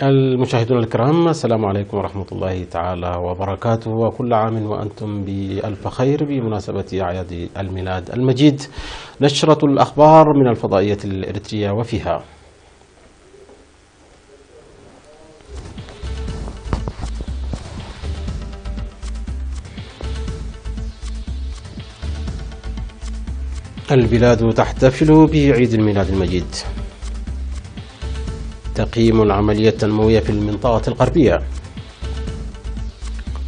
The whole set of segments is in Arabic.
المشاهدون الكرام، السلام عليكم ورحمة الله تعالى وبركاته، وكل عام وأنتم بألف خير بمناسبة أعياد الميلاد المجيد. نشرة الأخبار من الفضائية الإريترية، وفيها البلاد تحتفل بعيد الميلاد المجيد. تقييم العملية التنموية في المنطقة الغربية.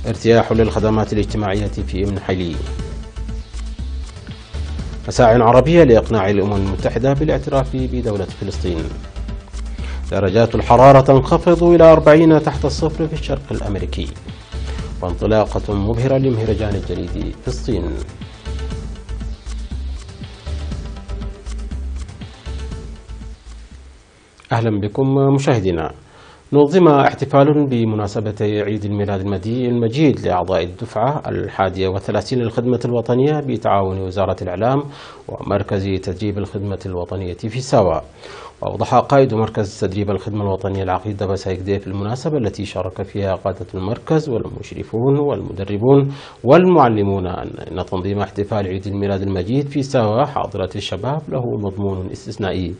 ارتياح للخدمات الاجتماعية في ابن حيلي. مساع عربية لإقناع الأمم المتحدة بالاعتراف بدولة فلسطين. درجات الحرارة تنخفض إلى 40 تحت الصفر في الشرق الأمريكي. وانطلاقة مبهرة لمهرجان الجليد في الصين. أهلا بكم مشاهدينا. نظم احتفال بمناسبة عيد الميلاد المجيد لأعضاء الدفعة 31 للخدمة الوطنية بتعاون وزارة الإعلام ومركز تدريب الخدمة الوطنية في ساوا. وأوضح قائد مركز تدريب الخدمة الوطنية العقيد دبا سايكدي في المناسبة التي شارك فيها قادة المركز والمشرفون والمدربون والمعلمون أن تنظيم احتفال عيد الميلاد المجيد في ساوا حاضرة الشباب له مضمون استثنائي،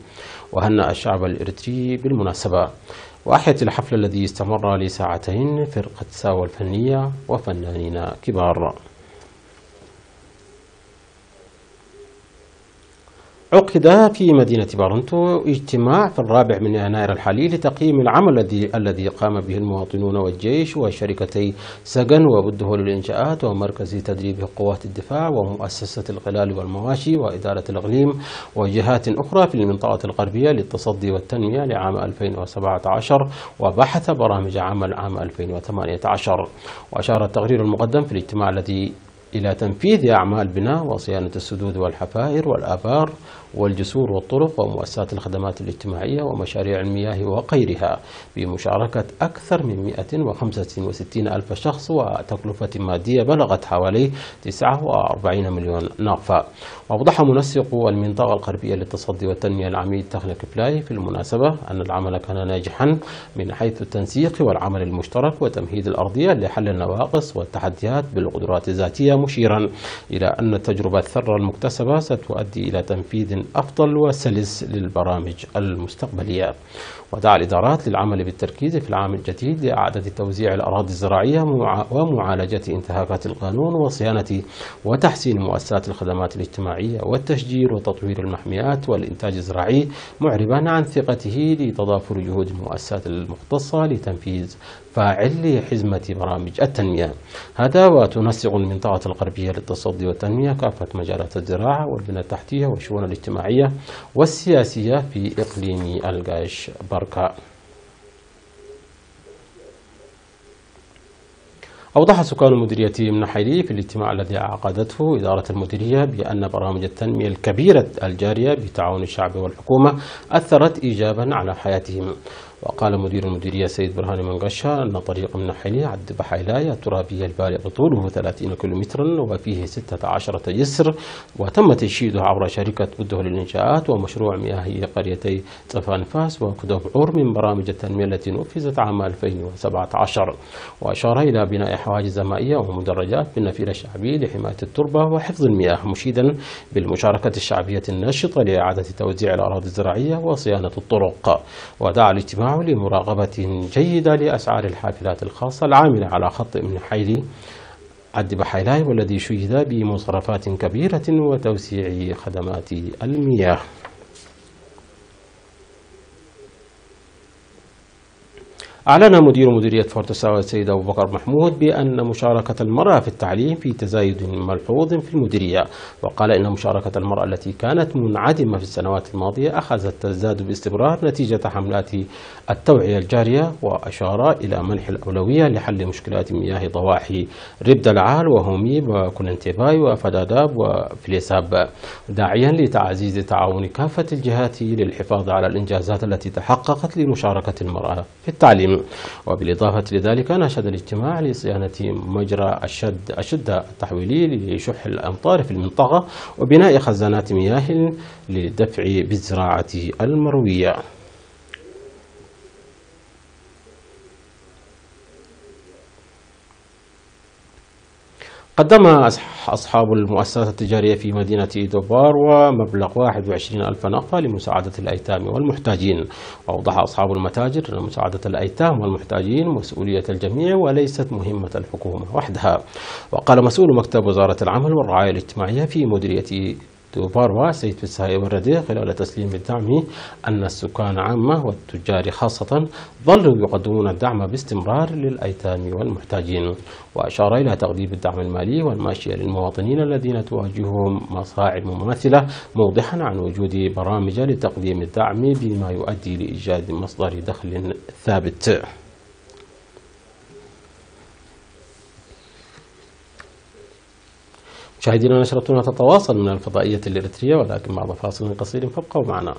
وهنأ الشعب الإريتري بالمناسبة. وأحيت الحفل الذي استمر لساعتين فرقة ساوا الفنية وفنانين كبار. عقد في مدينة بارنتو اجتماع في 4 يناير الحالي لتقييم العمل الذي قام به المواطنون والجيش وشركتي سجن وبده للإنشاءات ومركز تدريب قوات الدفاع ومؤسسة الغلال والمواشي وإدارة الإقليم وجهات أخرى في المنطقة الغربية للتصدي والتنمية لعام 2017 وبحث برامج عمل عام 2018. وأشار التقرير المقدم في الاجتماع الذي إلى تنفيذ أعمال بناء وصيانة السدود والحفائر والآبار والجسور والطرق ومؤسسات الخدمات الاجتماعية ومشاريع المياه وغيرها بمشاركة أكثر من 165 ألف شخص وتكلفة مادية بلغت حوالي 49 مليون ناقفة. وأوضح منسق المنطقة الغربية للتصدي والتنمية العميد تخلق بلاي في المناسبة أن العمل كان ناجحا من حيث التنسيق والعمل المشترك وتمهيد الأرضية لحل النواقص والتحديات بالقدرات الذاتية، مشيرا إلى أن التجربة الثرة المكتسبة ستؤدي إلى تنفيذ أفضل وسلس للبرامج المستقبلية. ودعا الإدارات للعمل بالتركيز في العام الجديد لإعادة توزيع الأراضي الزراعية ومعالجة انتهاكات القانون وصيانة وتحسين مؤسسات الخدمات الاجتماعية والتشجير وتطوير المحميات والإنتاج الزراعي، معربا عن ثقته لتضافر جهود المؤسسات المختصة لتنفيذ فاعل لحزمة برامج التنمية. هذا وتنسق المنطقة الغربية للتصدي والتنمية كافة مجالات الزراعة والبنى التحتية والشؤون الاجتماعية والسياسية في إقليم القاش بركة. أوضح سكان مديرية ابن حيلي في الاجتماع الذي عقدته إدارة المديرية بأن برامج التنمية الكبيرة الجارية بتعاون الشعب والحكومة أثرت إيجابا على حياتهم. وقال مدير المديرية سيد برهان منقشة أن طريق من حيلي عد بحيلاي الترابي البالغ طوله 30 كيلومترا وفيه 16 جسر وتم تنشيده عبر شركة بده للإنشاءات ومشروع مياه قريتي طفان فاس وكدوب عور من برامج التنمية التي نفذت عام 2017. وأشار إلى بناء حواجز مائية ومدرجات بالنفير الشعبي لحماية التربة وحفظ المياه، مشيدا بالمشاركة الشعبية الناشطة لإعادة توزيع الأراضي الزراعية وصيانة الطرق. ودعا الاجتماع لمراقبة جيدة لأسعار الحافلات الخاصة العاملة على خط ابن حيلي عد بحيلاي والذي شيد بمصرفات كبيرة وتوسيع خدمات المياه. أعلن مدير مديرية فورت ساوا السيد أبو بكر محمود بأن مشاركة المرأة في التعليم في تزايد ملحوظ في المديرية. وقال إن مشاركة المرأة التي كانت منعدمة في السنوات الماضية أخذت تزداد باستمرار نتيجة حملات التوعية الجارية. وأشار إلى منح الأولوية لحل مشكلات مياه ضواحي ربد العال وهوميب وكولنتيباي وفداداب وفليساب، داعيا لتعزيز تعاون كافة الجهات للحفاظ على الإنجازات التي تحققت لمشاركة المرأة في التعليم. وبالإضافة لذلك نشد الاجتماع لصيانة مجرى الشدة التحويلي لشح الأمطار في المنطقة وبناء خزانات مياه للدفع بالزراعة المروية. قدم أصحاب المؤسسات التجارية في مدينة دوبار ومبلغ 21,000 نقطة لمساعدة الأيتام والمحتاجين. وأوضح أصحاب المتاجر أن مساعدة الأيتام والمحتاجين مسؤولية الجميع وليست مهمة الحكومة وحدها. وقال مسؤول مكتب وزارة العمل والرعاية الاجتماعية في مديرية دوباروا سيد فسهاي وردي خلال تسليم الدعم أن السكان عامة والتجار خاصة ظلوا يقدمون الدعم باستمرار للأيتام والمحتاجين. وأشار إلى تقديم الدعم المالي والماشية للمواطنين الذين تواجههم مصاعب مماثلة، موضحا عن وجود برامج لتقديم الدعم بما يؤدي لإيجاد مصدر دخل ثابت. مشاهدينا، نشرتنا تتواصل من الفضائية الإريترية، ولكن بعد فاصل قصير فابقوا معنا.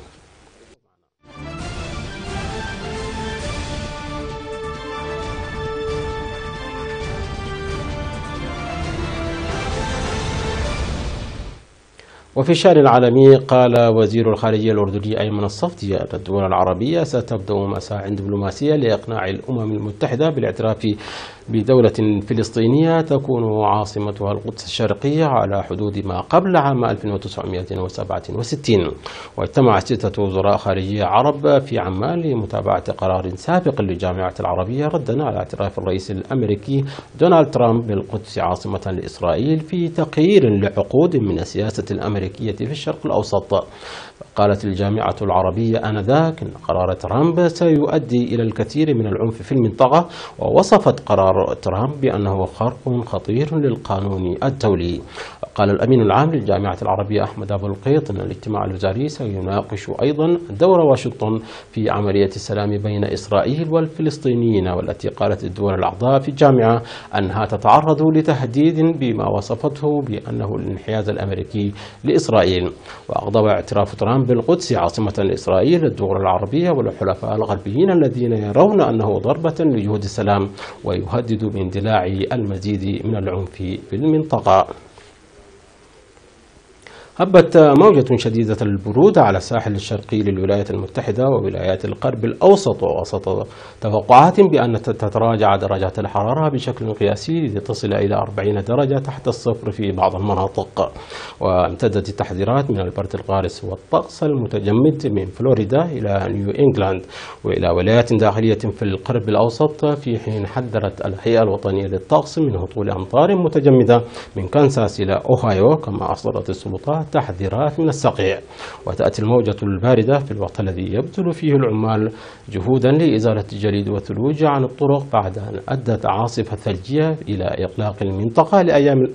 وفي الشأن العالمي، قال وزير الخارجية الأردني أيمن الصفدي أن الدول العربية ستبدأ مساعٍ دبلوماسية لإقناع الأمم المتحدة بالاعتراف بدولة فلسطينية تكون عاصمتها القدس الشرقية على حدود ما قبل عام 1967. واجتمع 6 وزراء خارجية عرب في عمان لمتابعة قرار سابق للجامعة العربية ردا على اعتراف الرئيس الأمريكي دونالد ترامب بالقدس عاصمة لإسرائيل في تقيير لعقود من السياسة الأمريكية في الشرق الأوسط. قالت الجامعة العربية آنذاك أن قرار ترامب سيؤدي إلى الكثير من العنف في المنطقة، ووصفت قرار ترامب بأنه خرق خطير للقانون الدولي. قال الأمين العام للجامعة العربية أحمد أبو القيط أن الاجتماع الوزاري سيناقش أيضا دور واشنطن في عملية السلام بين إسرائيل والفلسطينيين، والتي قالت الدول الأعضاء في الجامعة أنها تتعرض لتهديد بما وصفته بأنه الانحياز الأمريكي لإسرائيل. وأغضب اعتراف ترامب بالقدس عاصمة لإسرائيل الدول العربية والحلفاء الغربيين الذين يرون أنه ضربة لجهود السلام ويهدد باندلاع المزيد من العنف في المنطقة. هبت موجة شديدة البرودة على الساحل الشرقي للولايات المتحدة وولايات الغرب الأوسط، ووسط توقعات بأن تتراجع درجات الحرارة بشكل قياسي لتصل إلى 40 درجة تحت الصفر في بعض المناطق. وامتدت التحذيرات من البرد القارس والطقس المتجمد من فلوريدا إلى نيو إنجلاند وإلى ولايات داخلية في الغرب الأوسط، في حين حذرت الهيئة الوطنية للطقس من هطول أمطار متجمدة من كانساس إلى أوهايو، كما أصدرت السلطات تحذيرات من الصقيع. وتأتي الموجة الباردة في الوقت الذي يبذل فيه العمال جهودا لإزالة الجليد والثلوج عن الطرق بعد أن أدت عاصفة ثلجية إلى إغلاق المنطقة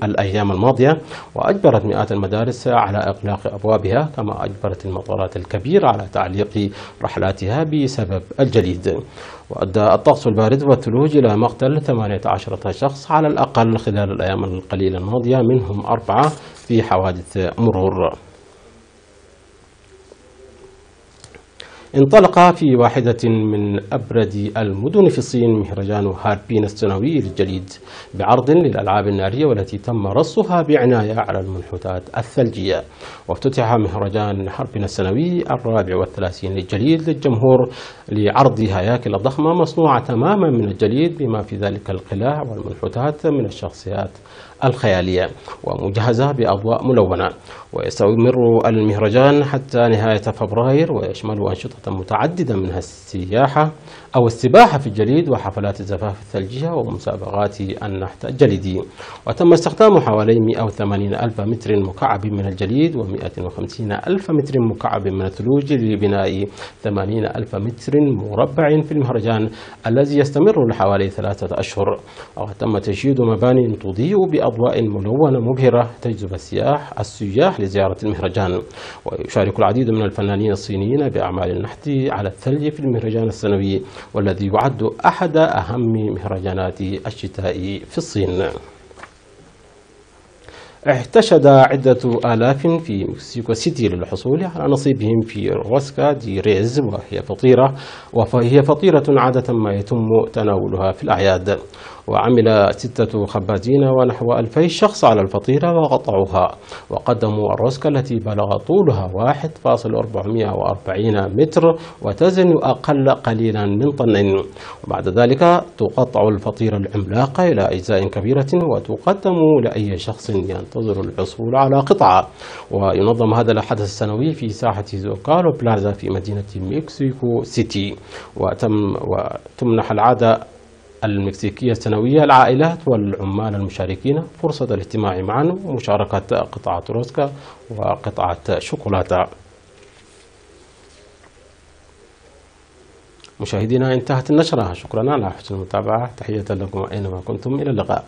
الأيام الماضية، وأجبرت مئات المدارس على إغلاق أبوابها، كما أجبرت المطارات الكبيرة على تعليق رحلاتها بسبب الجليد. وأدى الطقس البارد والثلوج إلى مقتل 18 شخص على الأقل خلال الأيام القليلة الماضية، منهم 4 في حوادث مرور. انطلق في واحدة من أبرد المدن في الصين مهرجان هاربين السنوي للجليد بعرض للألعاب النارية والتي تم رصها بعناية على المنحوتات الثلجية. وافتتح مهرجان هاربين السنوي 34 للجليد للجمهور لعرض هياكل ضخمة مصنوعة تماما من الجليد، بما في ذلك القلاع والمنحوتات من الشخصيات الخيالية ومجهزة بأضواء ملونة. ويستمر المهرجان حتى نهاية فبراير، ويشمل أنشطة متعددة منها السياحة أو السباحة في الجليد وحفلات الزفاف الثلجية ومسابقات النحت الجليدي. وتم استخدام حوالي 180 ألف متر مكعب من الجليد و150 ألف متر مكعب من الثلوج لبناء 80 ألف متر مربع في المهرجان الذي يستمر لحوالي 3 أشهر. وتم تشييد مباني تضيء بأضواء ملونة مبهرة تجذب السياح لزيارة المهرجان. ويشارك العديد من الفنانين الصينيين بأعمال النحت على الثلج في المهرجان السنوي، والذي يعد أحد أهم مهرجانات الشتاء في الصين. احتشد عدة آلاف في مكسيكو سيتي للحصول على نصيبهم في روسكا دي ريز، وهي فطيرة عادة ما يتم تناولها في الأعياد. وعمل 6 خبازين ونحو 2000 شخص على الفطيرة وقطعوها، وقدموا الروسكا التي بلغ طولها 1.440 متر وتزن أقل قليلا من طنين. وبعد ذلك تقطع الفطيرة العملاقة إلى أجزاء كبيرة وتقدم لأي شخص ينتظر الحصول على قطعة. وينظم هذا الحدث السنوي في ساحة زوكالو بلازا في مدينة مكسيكو سيتي. وتمنح العادة المكسيكية السنوية العائلات والعمال المشاركين فرصة الاجتماع معا ومشاركة قطعة روسكا وقطعة شوكولاتة. مشاهدينا، انتهت النشرة. شكرا على حسن المتابعة. تحية لكم أينما كنتم. إلى اللقاء.